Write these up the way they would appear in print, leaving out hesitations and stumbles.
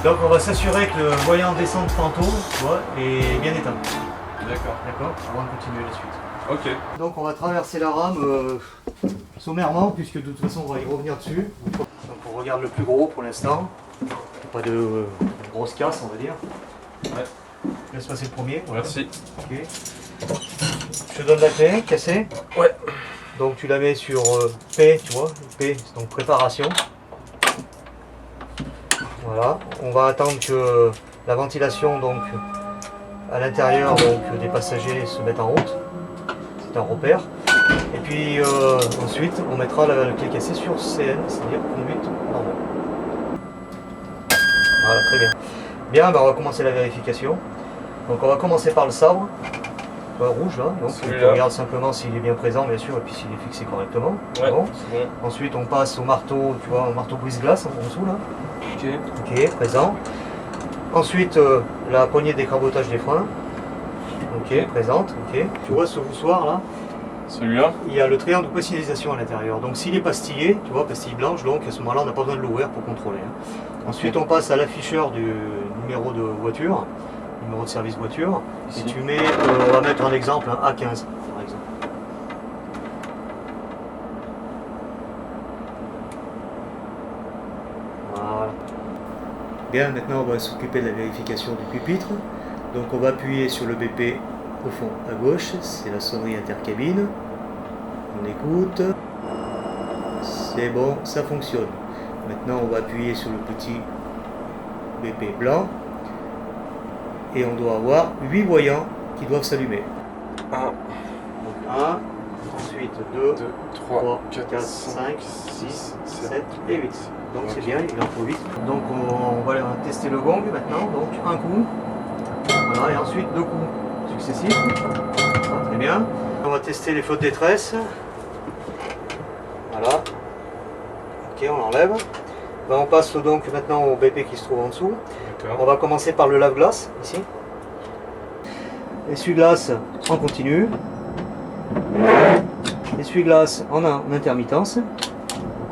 Donc on va s'assurer que le voyant descente tantôt, tu vois, est bien éteint. D'accord. D'accord. Avant de continuer la suite. Ok. Donc on va traverser la rame sommairement, puisque de toute façon on va y revenir dessus. Donc on regarde le plus gros pour l'instant. Pas de grosse casse, on va dire. Ouais. Laisse passer le premier. Voilà. Merci. Ok. Je te donne la clé cassée. Ouais. Donc tu la mets sur P, tu vois. P, c'est donc préparation. Voilà. On va attendre que la ventilation donc à l'intérieur donc des passagers se mette en route. C'est un repère. Et puis ensuite on mettra la clé cassée sur CN, c'est-à-dire conduite normale. Voilà, très bien. Bien, ben on va commencer la vérification. Donc on va commencer par le sabre. Rouge là, donc on regarde simplement s'il est bien présent bien sûr et puis s'il est fixé correctement. Ouais, Bon. c'est bon. Ensuite on passe au marteau, tu vois, un marteau brise-glace en dessous là. Ok. Ok, présent. Ensuite la poignée de décrabotage des freins. Ok, présente, ok. Tu vois ce voussoir là, Celui-là? il y a le triangle de précision à l'intérieur. Donc s'il est pastillé, tu vois, pastille blanche, donc à ce moment-là on n'a pas besoin de l'ouvrir pour contrôler. Ensuite on passe à l'afficheur du numéro de voiture, numéro de service voiture. Ici. Et tu mets, on va mettre un exemple, un A15 par exemple. Voilà. Bien, maintenant on va s'occuper de la vérification du pupitre. Donc on va appuyer sur le BP au fond à gauche, c'est la sonnerie intercabine. On écoute. C'est bon, ça fonctionne. Maintenant on va appuyer sur le petit BP blanc. Et on doit avoir 8 voyants qui doivent s'allumer. 1, 1, ensuite 2, 2, 3, 3, 4, 4, 5, 6, 7 7 et 8. Donc c'est bien, il en faut 8. Donc on va tester le gong maintenant. Donc un coup, voilà, et ensuite 2 coups successifs. Voilà, très bien. On va tester les feux de détresse. Voilà. Ok, on enlève. Ben, on passe donc maintenant au BP qui se trouve en dessous. On d'accord. va commencer par le lave-glace, ici. Essuie-glace en continu. Essuie-glace en intermittence. Donc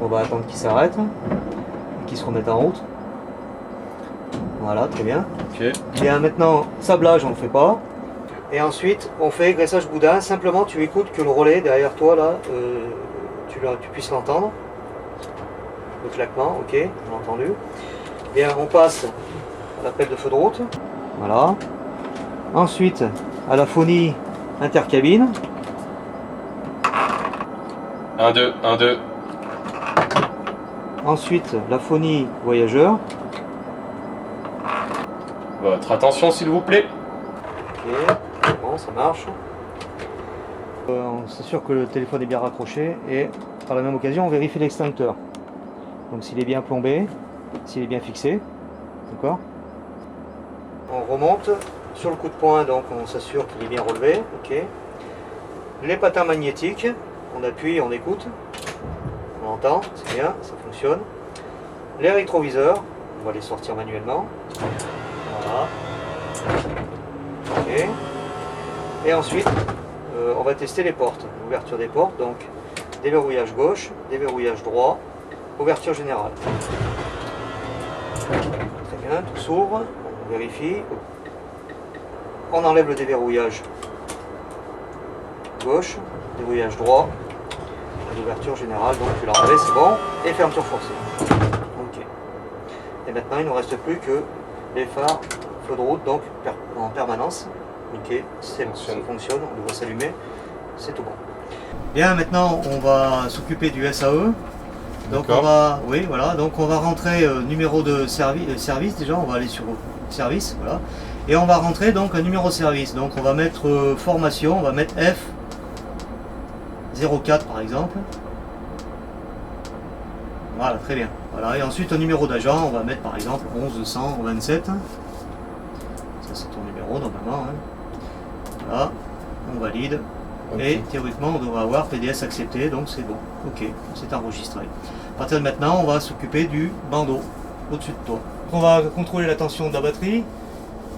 on va attendre qu'il s'arrête et qu'il se remette en route. Voilà, très bien. Ok. Bien, maintenant, sablage, on ne le fait pas. Et ensuite, on fait graissage boudin. Simplement, tu écoutes que le relais derrière toi, là, tu puisses l'entendre. Le claquement, ok, on l'a entendu. Bien, on passe à l'appel de feu de route. Voilà. Ensuite, à la phonie intercabine. 1, 2, 1, 2. Ensuite, la phonie voyageur. Votre attention s'il vous plaît. Ok, bon, ça marche. On s'assure que le téléphone est bien raccroché et par la même occasion, on vérifie l'extincteur. Donc s'il est bien plombé, s'il est bien fixé, d'accord. On remonte sur le coup de poing, donc on s'assure qu'il est bien relevé, ok. Les patins magnétiques, on appuie, on écoute, on entend, c'est bien, ça fonctionne. Les rétroviseurs, on va les sortir manuellement, voilà. Ok. Et ensuite, on va tester les portes, l'ouverture des portes, donc déverrouillage gauche, déverrouillage droit, ouverture générale. Très bien, tout s'ouvre, on vérifie. On enlève le déverrouillage gauche, déverrouillage droit, l'ouverture générale, donc tu l'as enlevé, c'est bon, et fermeture forcée. Ok. Et maintenant, il ne nous reste plus que les phares feu de route, donc en permanence. Ok, ça fonctionne, on le voit s'allumer, c'est tout bon. Bien, maintenant on va s'occuper du SAE. Donc on va, oui, voilà, donc on va rentrer numéro de service déjà, on va aller sur service, voilà, et on va rentrer donc un numéro de service. Donc on va mettre formation, on va mettre F04 par exemple. Voilà, très bien. Voilà, et ensuite un numéro d'agent, on va mettre par exemple 1127. Ça c'est ton numéro normalement. Hein. Voilà, on valide. Okay. Et théoriquement on devrait avoir PDS accepté, donc c'est bon. Ok, c'est enregistré. À partir de maintenant, on va s'occuper du bandeau au-dessus de toi. On va contrôler la tension de la batterie,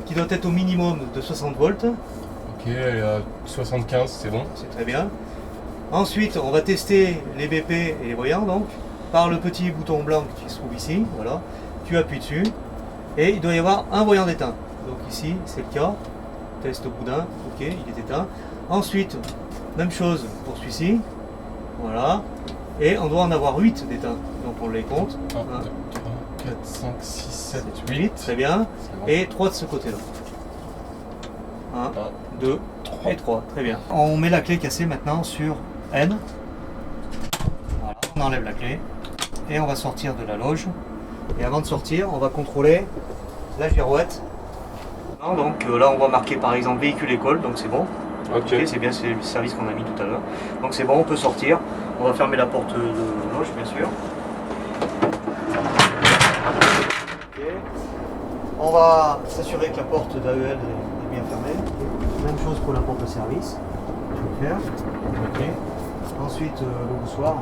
qui doit être au minimum de 60 volts. Ok, elle est à 75, c'est bon. C'est très bien. Ensuite, on va tester les BP et les voyants, donc, par le petit bouton blanc qui se trouve ici. Voilà. Tu appuies dessus. Et il doit y avoir un voyant d'éteint. Donc ici, c'est le cas. Test au boudin, ok, il est éteint. Ensuite, même chose pour celui-ci. Voilà. Et on doit en avoir 8 d'éteints. Donc on les compte. 1, 2, 3, 4, 5, 6, 7, 8. Très bien. Et 3 de ce côté-là. 1, 2, 3 et 3. Très bien. On met la clé cassée maintenant sur N. Voilà. On enlève la clé. Et on va sortir de la loge. Et avant de sortir, on va contrôler la girouette. Donc là, on va marquer par exemple véhicule école, donc c'est bon. Ok. C'est bien, c'est le service qu'on a mis tout à l'heure. Donc c'est bon, on peut sortir. On va fermer la porte de loge, bien sûr. Okay. On va s'assurer que la porte d'AEL est bien fermée. Même chose pour la porte de service. Je vais faire. Okay. Ensuite, le boussoir.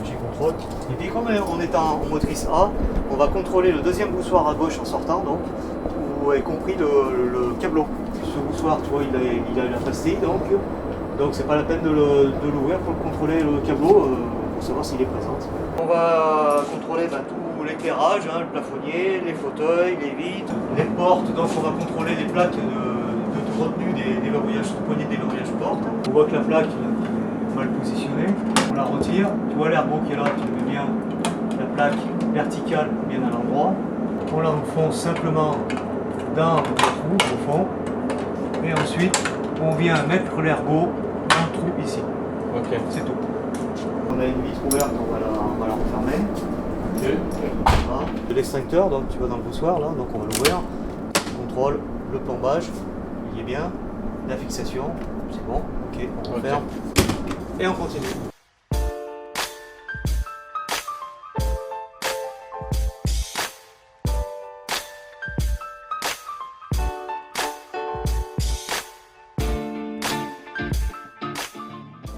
J'ai contrôle. Et puis comme on est en motrice A, on va contrôler le deuxième boussoir à gauche en sortant, donc, où est compris le câbleau. Ce boussoir, tu vois, il a la pastille, donc c'est pas la peine de l'ouvrir pour contrôler le câbleau, pour savoir s'il est présent. On va contrôler tout l'éclairage, le plafonnier, les fauteuils, les vitres, les portes, donc on va contrôler les plaques de retenue des déverrouillages, poignées de déverrouillage porte. On voit que la plaque est mal positionnée. On la retire, tu vois l'ergot qui est là, tu mets bien la plaque verticale bien à l'endroit. On l'enfonce simplement dans le trou au fond et ensuite on vient mettre l'ergot dans le trou ici. Ok. C'est tout. On a une vitre ouverte, on va la refermer. Ok. Voilà. De l'extincteur, donc tu vas dans le boussoir là, donc on va l'ouvrir. On contrôle le plombage, il est bien, la fixation, c'est bon, ok, on referme et on continue.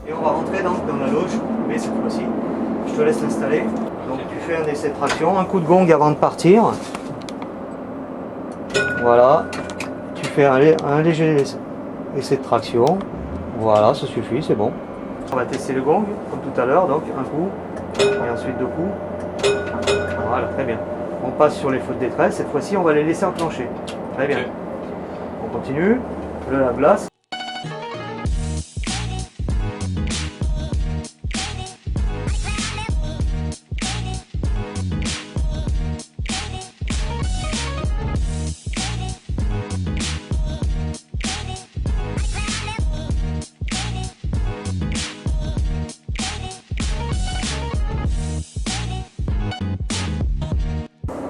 Et on va rentrer donc dans la loge, mais cette fois-ci, je te laisse l'installer. Donc tu fais un essai de traction, un coup de gong avant de partir. Voilà, tu fais un léger essai de traction. Voilà, ça suffit, c'est bon. On va tester le gong, comme tout à l'heure, donc un coup, et ensuite deux coups. Voilà, très bien. On passe sur les feux de détresse, cette fois-ci on va les laisser enclencher. Très bien. Ok. On continue, le lave-glace.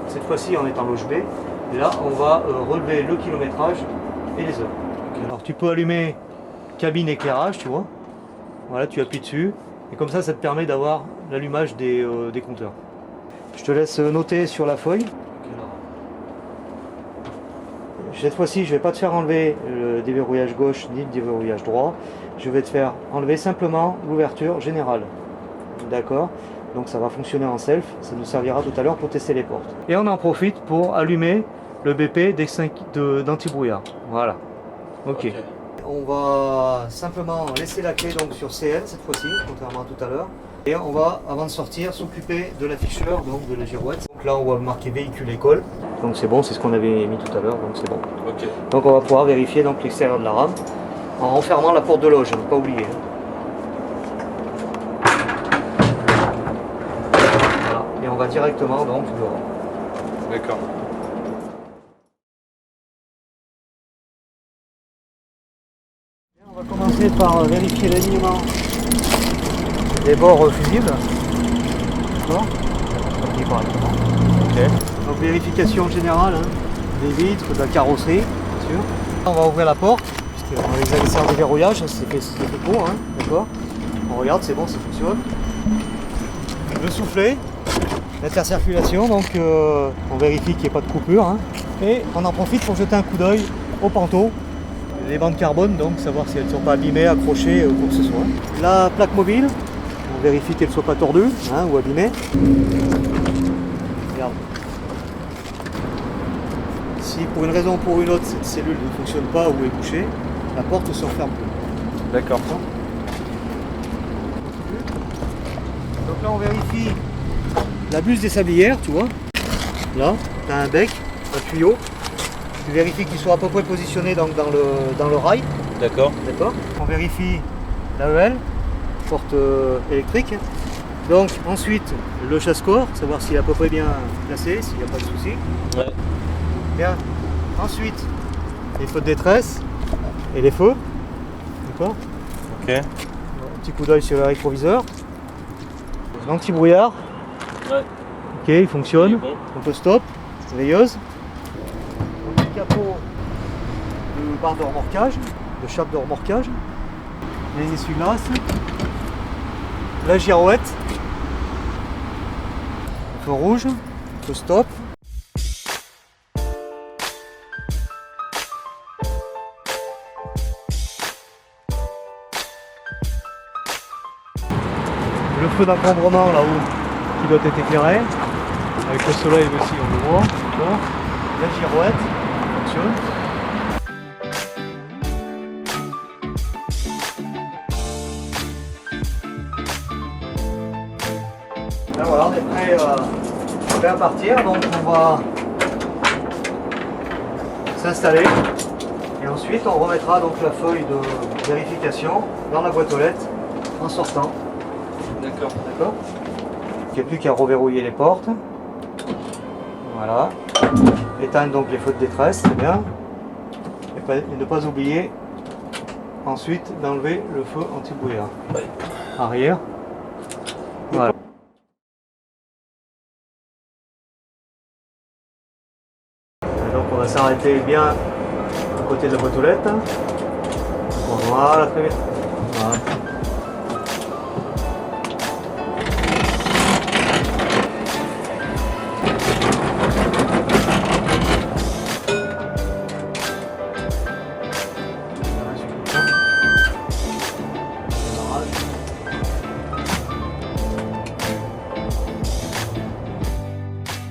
Cette fois-ci, on est en loge B. Et là, on va relever le kilométrage et les heures. Okay. Alors, tu peux allumer cabine éclairage, tu vois. Voilà, tu appuies dessus. Et comme ça te permet d'avoir l'allumage des compteurs. Je te laisse noter sur la feuille. Cette fois-ci, je ne vais pas te faire enlever le déverrouillage gauche ni le déverrouillage droit. Je vais te faire enlever simplement l'ouverture générale. D'accord ? Donc ça va fonctionner en self, ça nous servira tout à l'heure pour tester les portes. Et on en profite pour allumer le BP d'anti-brouillard. Voilà. Ok. On va simplement laisser la clé donc sur CN cette fois-ci, contrairement à tout à l'heure. Et on va, avant de sortir, s'occuper de l'afficheur, donc de la girouette. Donc là on va marquer véhicule école. Donc c'est bon, c'est ce qu'on avait mis tout à l'heure, donc c'est bon. Ok. Donc on va pouvoir vérifier donc l'extérieur de la rame en refermant la porte de loge, ne pas oublier. Et on va directement donc dehors. D'accord. On va commencer par vérifier l'alignement des bords fusibles. D'accord. Correctement. Ok. Donc vérification générale des vitres, de la carrosserie, bien sûr. On va ouvrir la porte, puisqu'on les a laissés en déverrouillage, c'est fait beau, hein, d'accord. On regarde, c'est bon, ça fonctionne. Le soufflet. L'intercirculation, donc on vérifie qu'il n'y ait pas de coupure. Hein. Et on en profite pour jeter un coup d'œil au panneau. Les bandes carbone, donc savoir si elles ne sont pas abîmées, accrochées ou quoi que ce soit. La plaque mobile, on vérifie qu'elle ne soit pas tordue hein, ou abîmée. Regarde. Si pour une raison ou pour une autre cette cellule ne fonctionne pas ou est bouchée, la porte ne se referme plus. D'accord. Donc là on vérifie la buse des sablières, tu vois. Là, tu as un bec un tuyau. Tu vérifies qu'il soit à peu près positionné donc, dans le rail. D'accord. D'accord. On vérifie l'AEL, porte électrique. Donc ensuite le chasse-corps, savoir s'il est à peu près bien placé, s'il n'y a pas de souci. Ouais. Bien. Ensuite, les feux de détresse et les feux. D'accord. Ok. Un petit coup d'œil sur le rétroviseur. L'anti-brouillard. Ouais. Ok, il fonctionne. Il est bon. Auto-stop, veilleuse. Le petit capot de barre de remorquage, de chape de remorquage. Les essuie-glaces. La girouette. Le feu rouge. Le stop. Le feu d'encombrement là-haut qui doit être éclairé. Avec le soleil aussi on le voit. D'accord. La girouette fonctionne. Là voilà, on est prêt à partir, donc on va s'installer et ensuite on remettra donc la feuille de vérification dans la boîte aux lettres en sortant. D'accord. D'accord. Il n'y a plus qu'à reverrouiller les portes. Voilà. Éteindre donc les feux de détresse, c'est bien. Et ne pas oublier ensuite d'enlever le feu anti-brouillard. Ouais. Arrière. Voilà. Et donc on va s'arrêter bien à côté de la boîte aux lettres. Voilà, très bien. Voilà.